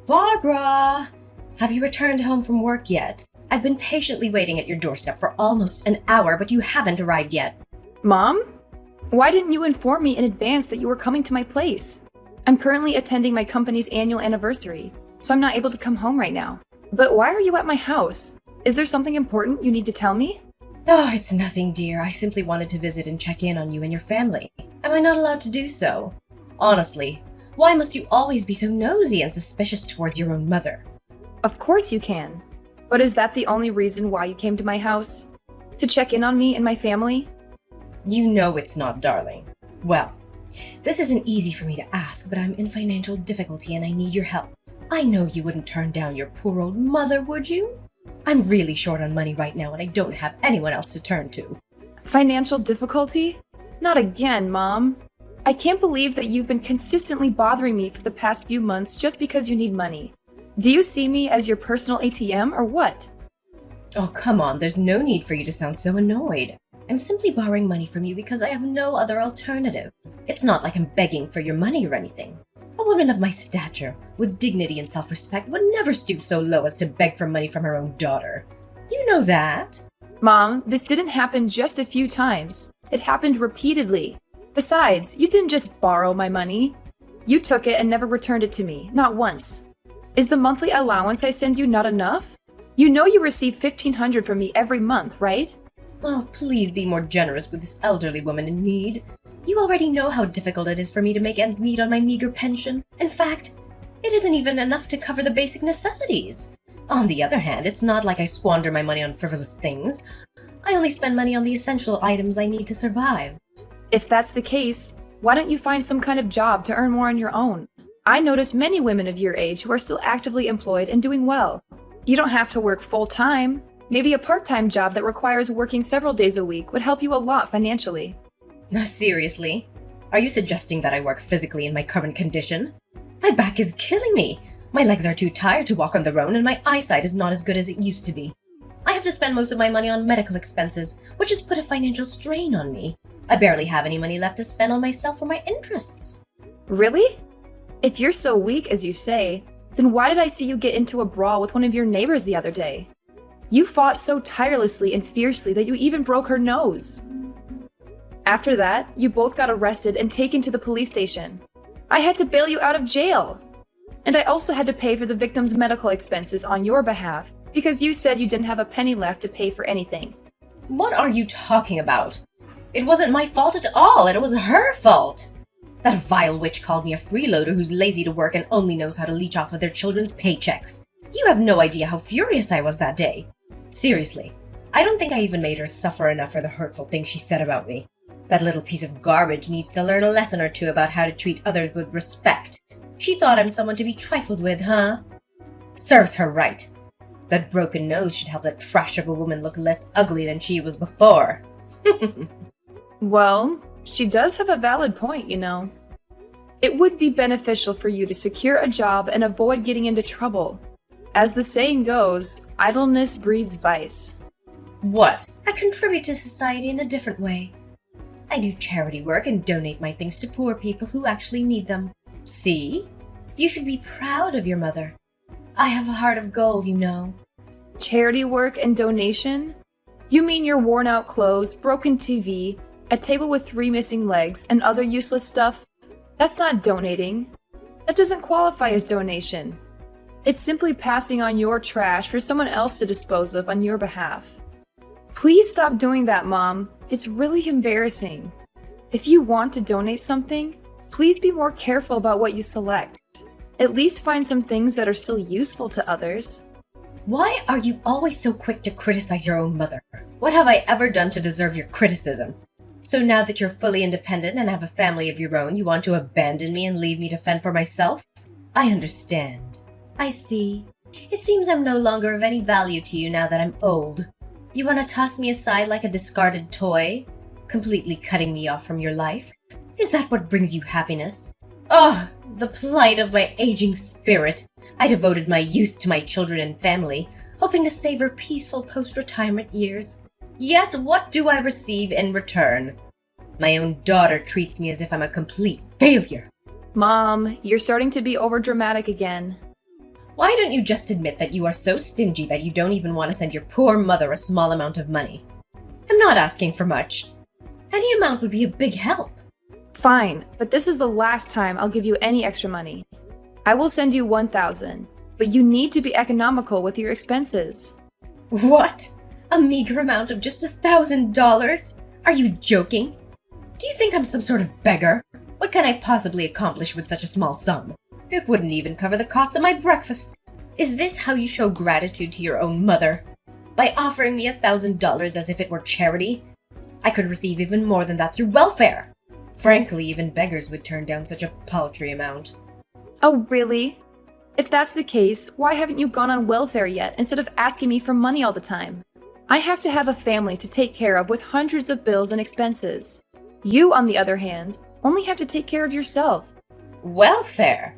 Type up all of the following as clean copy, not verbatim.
Barbara! Have you returned home from work yet? I've been patiently waiting at your doorstep for almost an hour, but you haven't arrived yet. Mom? Why didn't you inform me in advance that you were coming to my place? I'm currently attending my company's annual anniversary, so I'm not able to come home right now. But why are you at my house? Is there something important you need to tell me? Oh, it's nothing, dear. I simply wanted to visit and check in on you and your family. Am I not allowed to do so? Honestly, why must you always be so nosy and suspicious towards your own mother? Of course you can. But is that the only reason why you came to my house? To check in on me and my family? You know it's not, darling. Well, this isn't easy for me to ask, but I'm in financial difficulty and I need your help. I know you wouldn't turn down your poor old mother, would you? I'm really short on money right now and I don't have anyone else to turn to. Financial difficulty? Not again, Mom. I can't believe that you've been consistently bothering me for the past few months just because you need money. Do you see me as your personal ATM or what? Oh, come on, there's no need for you to sound so annoyed. I'm simply borrowing money from you because I have no other alternative. It's not like I'm begging for your money or anything. A woman of my stature, with dignity and self-respect, would never stoop so low as to beg for money from her own daughter. You know that. Mom, this didn't happen just a few times. It happened repeatedly. Besides, you didn't just borrow my money. You took it and never returned it to me, not once. Is the monthly allowance I send you not enough? You know you receive $1,500 from me every month, right? Oh, please be more generous with this elderly woman in need. You already know how difficult it is for me to make ends meet on my meager pension. In fact, it isn't even enough to cover the basic necessities. On the other hand, it's not like I squander my money on frivolous things. I only spend money on the essential items I need to survive. If that's the case, why don't you find some kind of job to earn more on your own? I notice many women of your age who are still actively employed and doing well. You don't have to work full-time. Maybe a part-time job that requires working several days a week would help you a lot financially. No, seriously? Are you suggesting that I work physically in my current condition? My back is killing me. My legs are too tired to walk on their own and my eyesight is not as good as it used to be. I have to spend most of my money on medical expenses, which has put a financial strain on me. I barely have any money left to spend on myself or my interests. Really? If you're so weak as you say, then why did I see you get into a brawl with one of your neighbors the other day? You fought so tirelessly and fiercely that you even broke her nose. After that, you both got arrested and taken to the police station. I had to bail you out of jail. And I also had to pay for the victim's medical expenses on your behalf because you said you didn't have a penny left to pay for anything. What are you talking about? It wasn't my fault at all, it was her fault. That vile witch called me a freeloader who's lazy to work and only knows how to leech off of their children's paychecks. You have no idea how furious I was that day. Seriously, I don't think I even made her suffer enough for the hurtful things she said about me. That little piece of garbage needs to learn a lesson or two about how to treat others with respect. She thought I'm someone to be trifled with, huh? Serves her right. That broken nose should help that trash of a woman look less ugly than she was before. Well, she does have a valid point, you know. It would be beneficial for you to secure a job and avoid getting into trouble. As the saying goes, idleness breeds vice. What? I contribute to society in a different way. I do charity work and donate my things to poor people who actually need them. See? You should be proud of your mother. I have a heart of gold, you know. Charity work and donation? You mean your worn-out clothes, broken TV, a table with 3 missing legs, and other useless stuff? That's not donating. That doesn't qualify as donation. It's simply passing on your trash for someone else to dispose of on your behalf. Please stop doing that, Mom. It's really embarrassing. If you want to donate something, please be more careful about what you select. At least find some things that are still useful to others. Why are you always so quick to criticize your own mother? What have I ever done to deserve your criticism? So now that you're fully independent and have a family of your own, you want to abandon me and leave me to fend for myself? I understand. I see. It seems I'm no longer of any value to you now that I'm old. You want to toss me aside like a discarded toy? Completely cutting me off from your life? Is that what brings you happiness? Oh, the plight of my aging spirit. I devoted my youth to my children and family, hoping to savor peaceful post-retirement years. Yet what do I receive in return? My own daughter treats me as if I'm a complete failure. Mom, you're starting to be overdramatic again. Why don't you just admit that you are so stingy that you don't even want to send your poor mother a small amount of money? I'm not asking for much. Any amount would be a big help. Fine, but this is the last time I'll give you any extra money. I will send you 1,000, but you need to be economical with your expenses. What? A meager amount of just $1,000? Are you joking? Do you think I'm some sort of beggar? What can I possibly accomplish with such a small sum? It wouldn't even cover the cost of my breakfast. Is this how you show gratitude to your own mother? By offering me $1,000 as if it were charity? I could receive even more than that through welfare. Frankly, even beggars would turn down such a paltry amount. Oh, really? If that's the case, why haven't you gone on welfare yet instead of asking me for money all the time? I have to have a family to take care of with hundreds of bills and expenses. You, on the other hand, only have to take care of yourself. Welfare?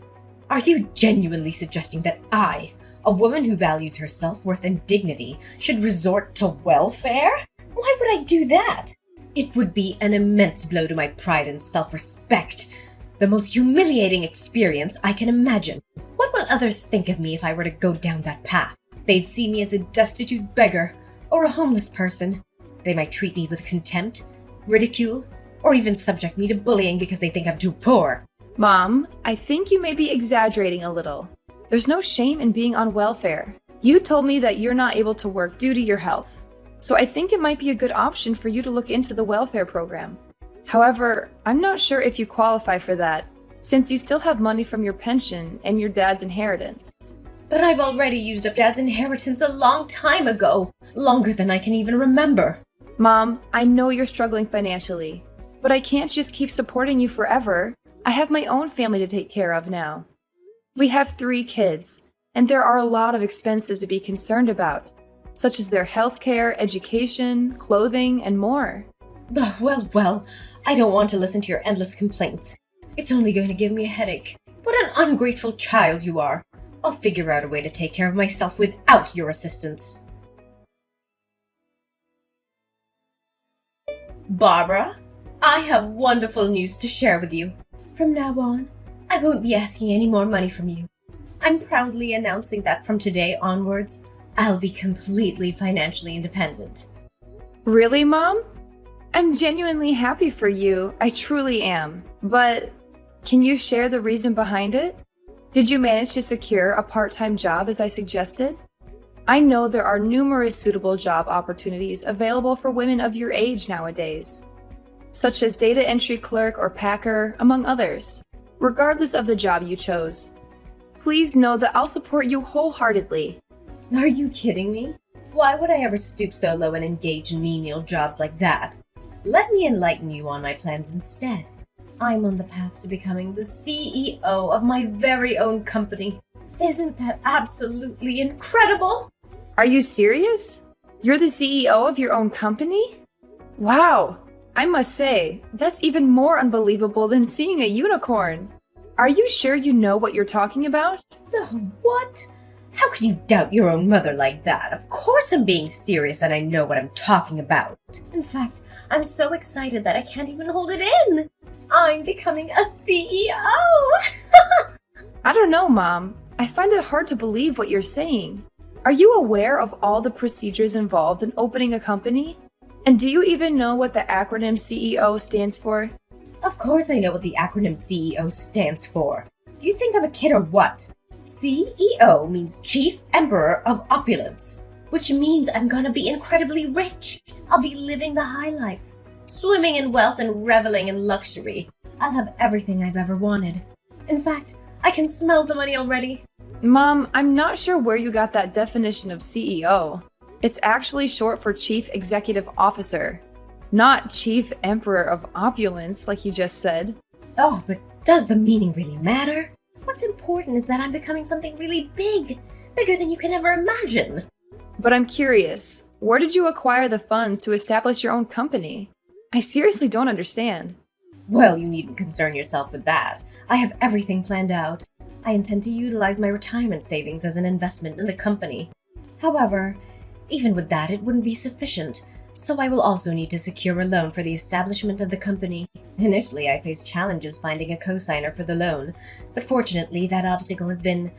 Are you genuinely suggesting that I, a woman who values her self-worth and dignity, should resort to welfare? Why would I do that? It would be an immense blow to my pride and self-respect. The most humiliating experience I can imagine. What would others think of me if I were to go down that path? They'd see me as a destitute beggar or a homeless person. They might treat me with contempt, ridicule, or even subject me to bullying because they think I'm too poor. Mom, I think you may be exaggerating a little. There's no shame in being on welfare. You told me that you're not able to work due to your health. So I think it might be a good option for you to look into the welfare program. However, I'm not sure if you qualify for that, since you still have money from your pension and your dad's inheritance. But I've already used up Dad's inheritance a long time ago. Longer than I can even remember. Mom, I know you're struggling financially, but I can't just keep supporting you forever. I have my own family to take care of now. We have 3 kids, and there are a lot of expenses to be concerned about, such as their healthcare, education, clothing, and more. Well, I don't want to listen to your endless complaints. It's only going to give me a headache. What an ungrateful child you are. I'll figure out a way to take care of myself without your assistance. Barbara, I have wonderful news to share with you. From now on, I won't be asking any more money from you. I'm proudly announcing that from today onwards, I'll be completely financially independent. Really, Mom? I'm genuinely happy for you. I truly am. But can you share the reason behind it? Did you manage to secure a part-time job as I suggested? I know there are numerous suitable job opportunities available for women of your age nowadays, such as data entry clerk or packer, among others. Regardless of the job you chose, please know that I'll support you wholeheartedly. Are you kidding me? Why would I ever stoop so low and engage in menial jobs like that? Let me enlighten you on my plans instead. I'm on the path to becoming the CEO of my very own company. Isn't that absolutely incredible? Are you serious? You're the CEO of your own company? Wow! I must say, that's even more unbelievable than seeing a unicorn. Are you sure you know what you're talking about? Oh, what? How could you doubt your own mother like that? Of course I'm being serious and I know what I'm talking about. In fact, I'm so excited that I can't even hold it in. I'm becoming a CEO! I don't know, Mom. I find it hard to believe what you're saying. Are you aware of all the procedures involved in opening a company? And do you even know what the acronym CEO stands for? Of course I know what the acronym CEO stands for. Do you think I'm a kid or what? CEO means Chief Emperor of Opulence, which means I'm gonna be incredibly rich. I'll be living the high life, swimming in wealth and reveling in luxury. I'll have everything I've ever wanted. In fact, I can smell the money already. Mom, I'm not sure where you got that definition of CEO. It's actually short for Chief Executive Officer, not Chief Emperor of Opulence, like you just said. Oh, but does the meaning really matter? What's important is that I'm becoming something really big, bigger than you can ever imagine. But I'm curious, where did you acquire the funds to establish your own company? I seriously don't understand. Well, you needn't concern yourself with that. I have everything planned out. I intend to utilize my retirement savings as an investment in the company. However, even with that, it wouldn't be sufficient, so I will also need to secure a loan for the establishment of the company. Initially, I faced challenges finding a co-signer for the loan, but fortunately, that obstacle has been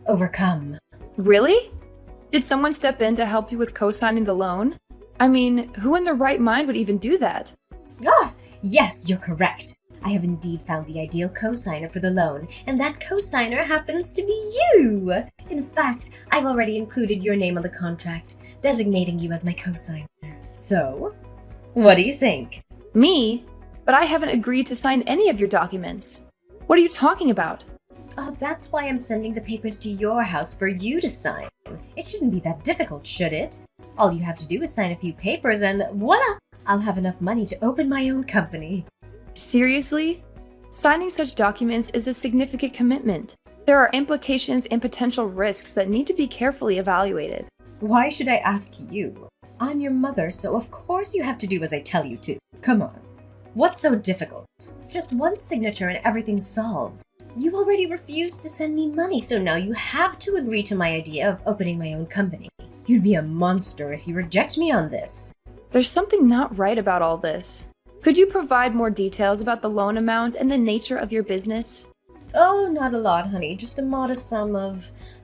overcome. Really? Did someone step in to help you with co-signing the loan? I mean, who in their right mind would even do that? Ah, yes, you're correct. I have indeed found the ideal co-signer for the loan, and that co-signer happens to be you! In fact, I've already included your name on the contract, designating you as my co-signer. So, what do you think? Me? But I haven't agreed to sign any of your documents. What are you talking about? Oh, that's why I'm sending the papers to your house for you to sign. It shouldn't be that difficult, should it? All you have to do is sign a few papers and voila! I'll have enough money to open my own company. Seriously? Signing such documents is a significant commitment. There are implications and potential risks that need to be carefully evaluated. Why should I ask you? I'm your mother, so of course you have to do as I tell you to. Come on. What's so difficult? Just one signature and everything's solved. You already refused to send me money, so now you have to agree to my idea of opening my own company. You'd be a monster if you reject me on this. There's something not right about all this. Could you provide more details about the loan amount and the nature of your business? Oh, not a lot, honey. Just a modest sum of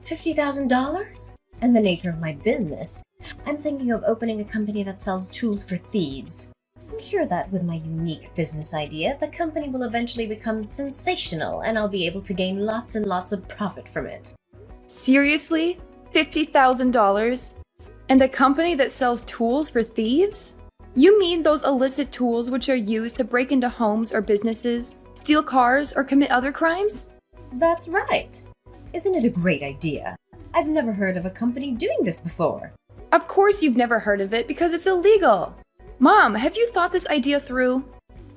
$50,000. And the nature of my business. I'm thinking of opening a company that sells tools for thieves. I'm sure that with my unique business idea, the company will eventually become sensational and I'll be able to gain lots and lots of profit from it. Seriously? $50,000? And a company that sells tools for thieves? You mean those illicit tools which are used to break into homes or businesses, steal cars, or commit other crimes? That's right. Isn't it a great idea? I've never heard of a company doing this before. Of course you've never heard of it because it's illegal. Mom, have you thought this idea through?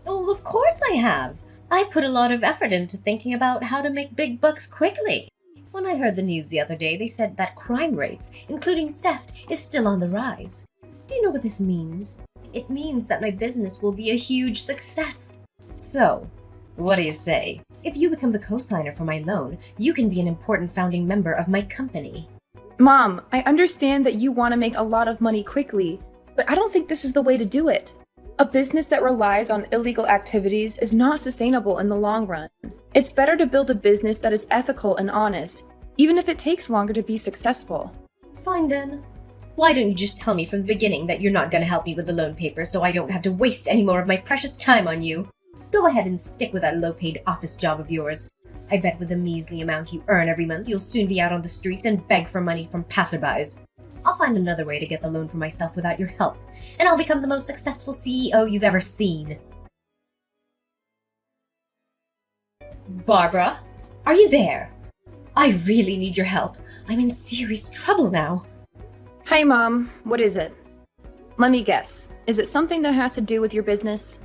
Well, of course I have. I put a lot of effort into thinking about how to make big bucks quickly. When I heard the news the other day, they said that crime rates, including theft, is still on the rise. Do you know what this means? It means that my business will be a huge success. So, what do you say? If you become the co-signer for my loan, you can be an important founding member of my company. Mom, I understand that you want to make a lot of money quickly, but I don't think this is the way to do it. A business that relies on illegal activities is not sustainable in the long run. It's better to build a business that is ethical and honest, even if it takes longer to be successful. Fine then. Why don't you just tell me from the beginning that you're not going to help me with the loan papers so I don't have to waste any more of my precious time on you? Go ahead and stick with that low-paid office job of yours. I bet with the measly amount you earn every month, you'll soon be out on the streets and beg for money from passerbys. I'll find another way to get the loan for myself without your help, and I'll become the most successful CEO you've ever seen. Barbara, are you there? I really need your help. I'm in serious trouble now. Hi, Mom. What is it? Let me guess. Is it something that has to do with your business?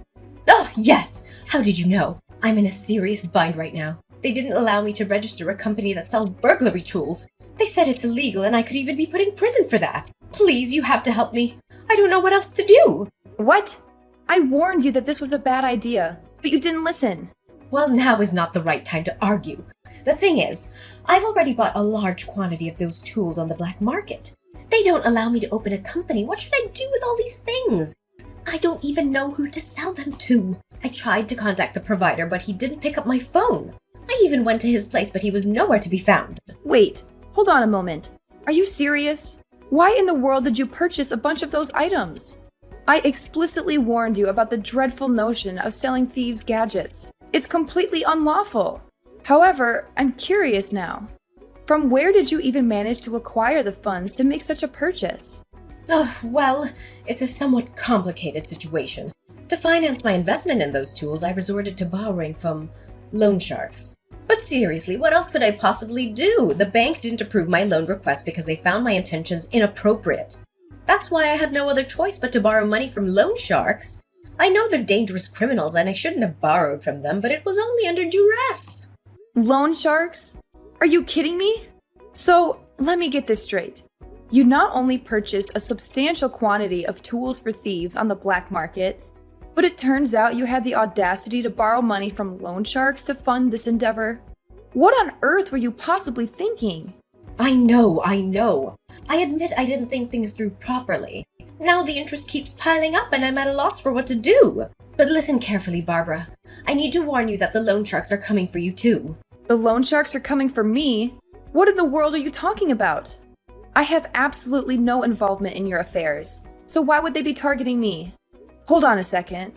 Oh, yes! How did you know? I'm in a serious bind right now. They didn't allow me to register a company that sells burglary tools. They said it's illegal and I could even be put in prison for that. Please, you have to help me. I don't know what else to do. What? I warned you that this was a bad idea, but you didn't listen. Well, now is not the right time to argue. The thing is, I've already bought a large quantity of those tools on the black market. They don't allow me to open a company. What should I do with all these things? I don't even know who to sell them to. I tried to contact the provider, but he didn't pick up my phone. I even went to his place, but he was nowhere to be found. Wait, hold on a moment. Are you serious? Why in the world did you purchase a bunch of those items? I explicitly warned you about the dreadful notion of selling thieves' gadgets. It's completely unlawful. However, I'm curious now. From where did you even manage to acquire the funds to make such a purchase? Oh, well, it's a somewhat complicated situation. To finance my investment in those tools, I resorted to borrowing from loan sharks. But seriously, what else could I possibly do? The bank didn't approve my loan request because they found my intentions inappropriate. That's why I had no other choice but to borrow money from loan sharks. I know they're dangerous criminals and I shouldn't have borrowed from them, but it was only under duress. Loan sharks? Are you kidding me? So, let me get this straight. You not only purchased a substantial quantity of tools for thieves on the black market, but it turns out you had the audacity to borrow money from loan sharks to fund this endeavor. What on earth were you possibly thinking? I know. I admit I didn't think things through properly. Now the interest keeps piling up and I'm at a loss for what to do. But listen carefully, Barbara. I need to warn you that the loan sharks are coming for you too. The loan sharks are coming for me? What in the world are you talking about? I have absolutely no involvement in your affairs, so why would they be targeting me? Hold on a second.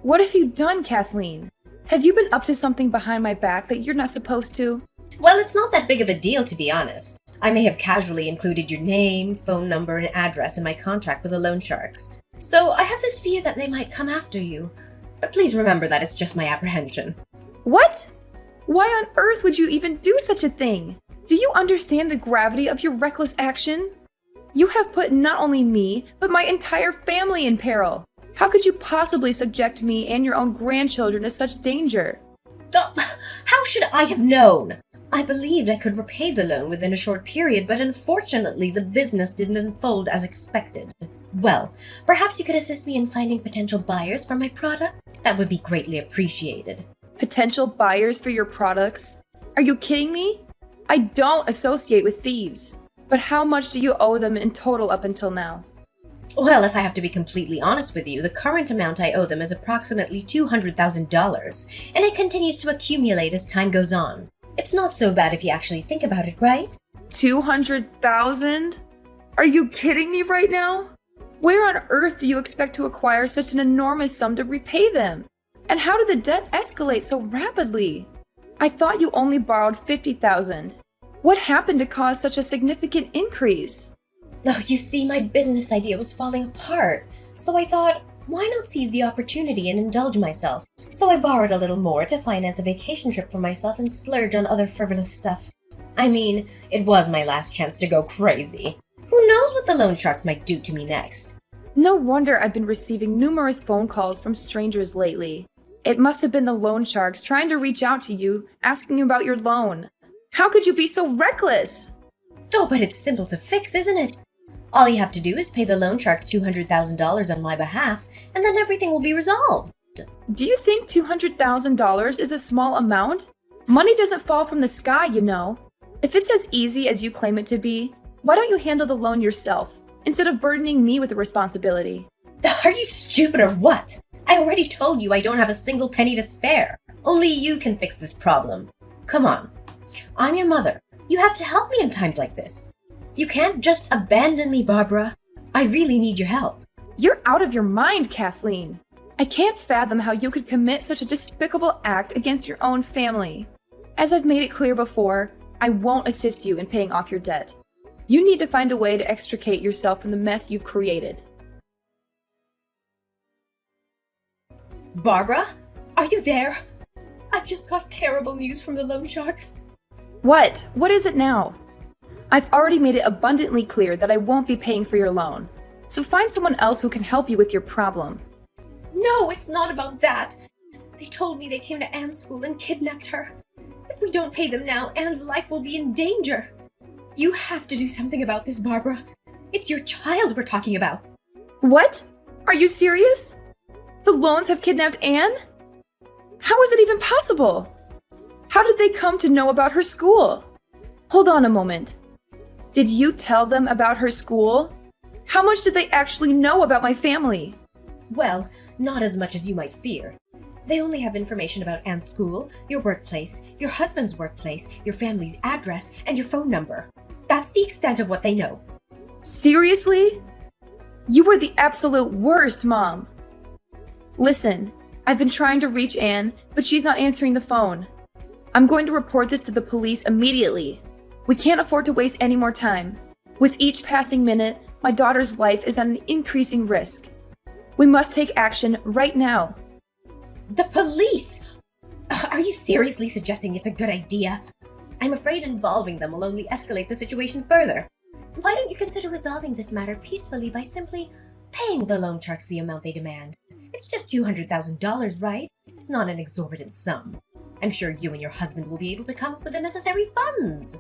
What have you done, Kathleen? Have you been up to something behind my back that you're not supposed to? Well, it's not that big of a deal, to be honest. I may have casually included your name, phone number, and address in my contract with the loan sharks. So I have this fear that they might come after you. But please remember that it's just my apprehension. What? Why on earth would you even do such a thing? Do you understand the gravity of your reckless action? You have put not only me, but my entire family in peril. How could you possibly subject me and your own grandchildren to such danger? How should I have known? I believed I could repay the loan within a short period, but unfortunately the business didn't unfold as expected. Well, perhaps you could assist me in finding potential buyers for my products? That would be greatly appreciated. Potential buyers for your products? Are you kidding me? I don't associate with thieves. But how much do you owe them in total up until now? Well, if I have to be completely honest with you, the current amount I owe them is approximately $200,000, and it continues to accumulate as time goes on. It's not so bad if you actually think about it, right? 200,000? Are you kidding me right now? Where on earth do you expect to acquire such an enormous sum to repay them? And how did the debt escalate so rapidly? I thought you only borrowed 50,000. What happened to cause such a significant increase? Oh, you see, my business idea was falling apart, so I thought, why not seize the opportunity and indulge myself? So I borrowed a little more to finance a vacation trip for myself and splurge on other frivolous stuff. I mean, it was my last chance to go crazy. Who knows what the loan sharks might do to me next? No wonder I've been receiving numerous phone calls from strangers lately. It must have been the loan sharks trying to reach out to you, asking about your loan. How could you be so reckless? Oh, but it's simple to fix, isn't it? All you have to do is pay the loan sharks $200,000 on my behalf, and then everything will be resolved. Do you think $200,000 is a small amount? Money doesn't fall from the sky, you know. If it's as easy as you claim it to be, why don't you handle the loan yourself, instead of burdening me with the responsibility? Are you stupid or what? I already told you I don't have a single penny to spare. Only you can fix this problem. Come on. I'm your mother. You have to help me in times like this. You can't just abandon me, Barbara. I really need your help. You're out of your mind, Kathleen. I can't fathom how you could commit such a despicable act against your own family. As I've made it clear before, I won't assist you in paying off your debt. You need to find a way to extricate yourself from the mess you've created. Barbara? Are you there? I've just got terrible news from the loan sharks. What? What is it now? I've already made it abundantly clear that I won't be paying for your loan. So find someone else who can help you with your problem. No, it's not about that. They told me they came to Anne's school and kidnapped her. If we don't pay them now, Anne's life will be in danger. You have to do something about this, Barbara. It's your child we're talking about. What? Are you serious? The loans have kidnapped Anne? How is it even possible? How did they come to know about her school? Hold on a moment. Did you tell them about her school? How much did they actually know about my family? Well, not as much as you might fear. They only have information about Anne's school, your workplace, your husband's workplace, your family's address, and your phone number. That's the extent of what they know. Seriously? You were the absolute worst, Mom. Listen, I've been trying to reach Anne, but she's not answering the phone. I'm going to report this to the police immediately. We can't afford to waste any more time. With each passing minute, my daughter's life is at an increasing risk. We must take action right now. The police! Are you seriously suggesting it's a good idea? I'm afraid involving them will only escalate the situation further. Why don't you consider resolving this matter peacefully by simply paying the loan sharks the amount they demand? It's just $200,000, right? It's not an exorbitant sum. I'm sure you and your husband will be able to come up with the necessary funds.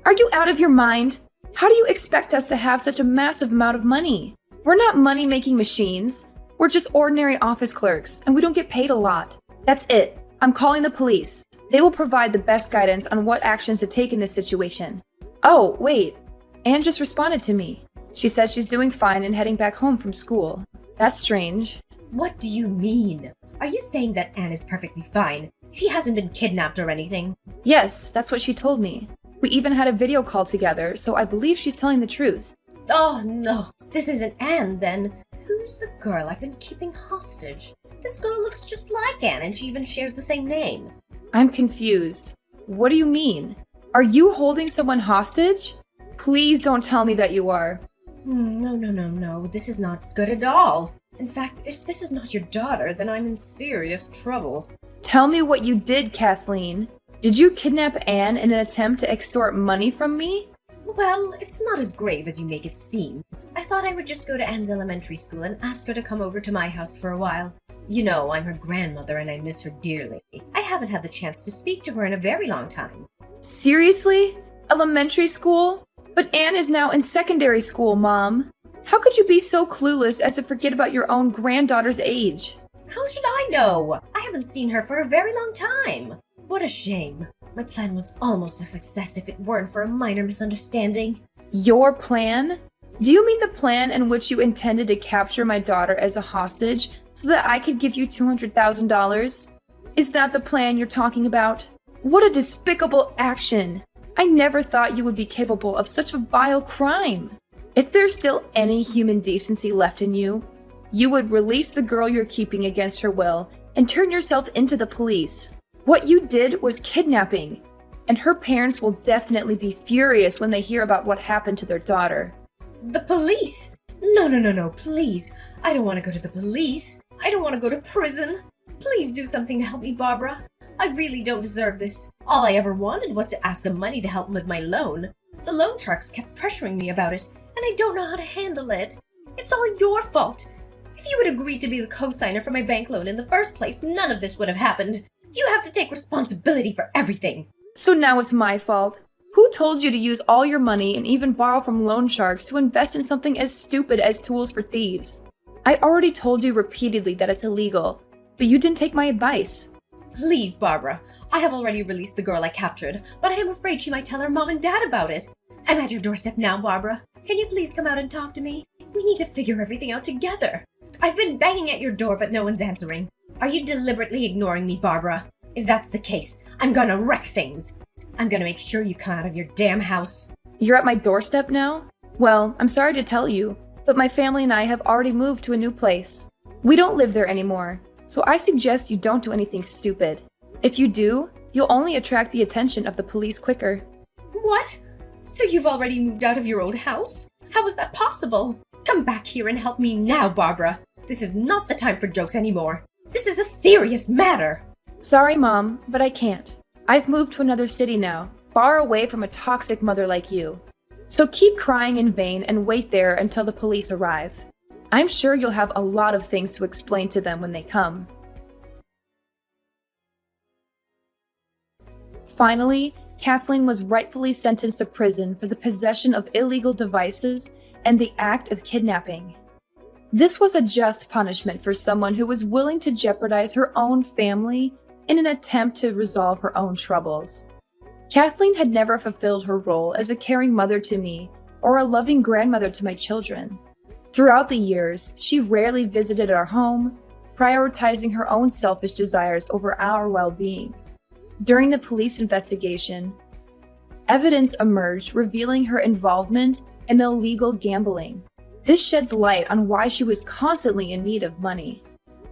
Are you out of your mind? How do you expect us to have such a massive amount of money? We're not money-making machines. We're just ordinary office clerks, and we don't get paid a lot. That's it. I'm calling the police. They will provide the best guidance on what actions to take in this situation. Oh, wait. Anne just responded to me. She said she's doing fine and heading back home from school. That's strange. What do you mean? Are you saying that Anne is perfectly fine? She hasn't been kidnapped or anything? Yes, that's what she told me. We even had a video call together, so I believe she's telling the truth. Oh no, this isn't Anne then. Who's the girl I've been keeping hostage? This girl looks just like Anne and she even shares the same name. I'm confused. What do you mean? Are you holding someone hostage? Please don't tell me that you are. No. This is not good at all. In fact, if this is not your daughter, then I'm in serious trouble. Tell me what you did, Kathleen. Did you kidnap Anne in an attempt to extort money from me? Well, it's not as grave as you make it seem. I thought I would just go to Anne's elementary school and ask her to come over to my house for a while. You know, I'm her grandmother and I miss her dearly. I haven't had the chance to speak to her in a very long time. Seriously? Elementary school? But Anne is now in secondary school, Mom. How could you be so clueless as to forget about your own granddaughter's age? How should I know? I haven't seen her for a very long time. What a shame. My plan was almost a success if it weren't for a minor misunderstanding. Your plan? Do you mean the plan in which you intended to capture my daughter as a hostage so that I could give you $200,000? Is that the plan you're talking about? What a despicable action! I never thought you would be capable of such a vile crime. If there's still any human decency left in you, you would release the girl you're keeping against her will and turn yourself into the police. What you did was kidnapping, and her parents will definitely be furious when they hear about what happened to their daughter. The police? No, please. I don't want to go to the police. I don't want to go to prison. Please do something to help me, Barbara. I really don't deserve this. All I ever wanted was to ask some money to help with my loan. The loan sharks kept pressuring me about it, and I don't know how to handle it. It's all your fault. If you had agreed to be the co-signer for my bank loan in the first place, none of this would have happened. You have to take responsibility for everything. So now it's my fault. Who told you to use all your money and even borrow from loan sharks to invest in something as stupid as tools for thieves? I already told you repeatedly that it's illegal, but you didn't take my advice. Please, Barbara. I have already released the girl I captured, but I am afraid she might tell her mom and dad about it. I'm at your doorstep now, Barbara. Can you please come out and talk to me? We need to figure everything out together. I've been banging at your door, but no one's answering. Are you deliberately ignoring me, Barbara? If that's the case, I'm gonna wreck things. I'm gonna make sure you come out of your damn house. You're at my doorstep now? Well, I'm sorry to tell you, but my family and I have already moved to a new place. We don't live there anymore, so I suggest you don't do anything stupid. If you do, you'll only attract the attention of the police quicker. What? So you've already moved out of your old house? How is that possible? Come back here and help me now, Barbara. This is not the time for jokes anymore. This is a serious matter. Sorry, Mom, but I can't. I've moved to another city now, far away from a toxic mother like you. So keep crying in vain and wait there until the police arrive. I'm sure you'll have a lot of things to explain to them when they come. Finally, Kathleen was rightfully sentenced to prison for the possession of illegal devices and the act of kidnapping. This was a just punishment for someone who was willing to jeopardize her own family in an attempt to resolve her own troubles. Kathleen had never fulfilled her role as a caring mother to me or a loving grandmother to my children. Throughout the years, she rarely visited our home, prioritizing her own selfish desires over our well-being. During the police investigation, evidence emerged revealing her involvement in illegal gambling. This sheds light on why she was constantly in need of money.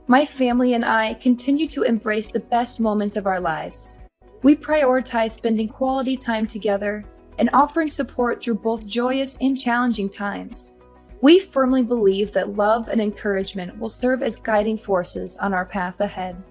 My family and I continue to embrace the best moments of our lives. We prioritize spending quality time together and offering support through both joyous and challenging times. We firmly believe that love and encouragement will serve as guiding forces on our path ahead.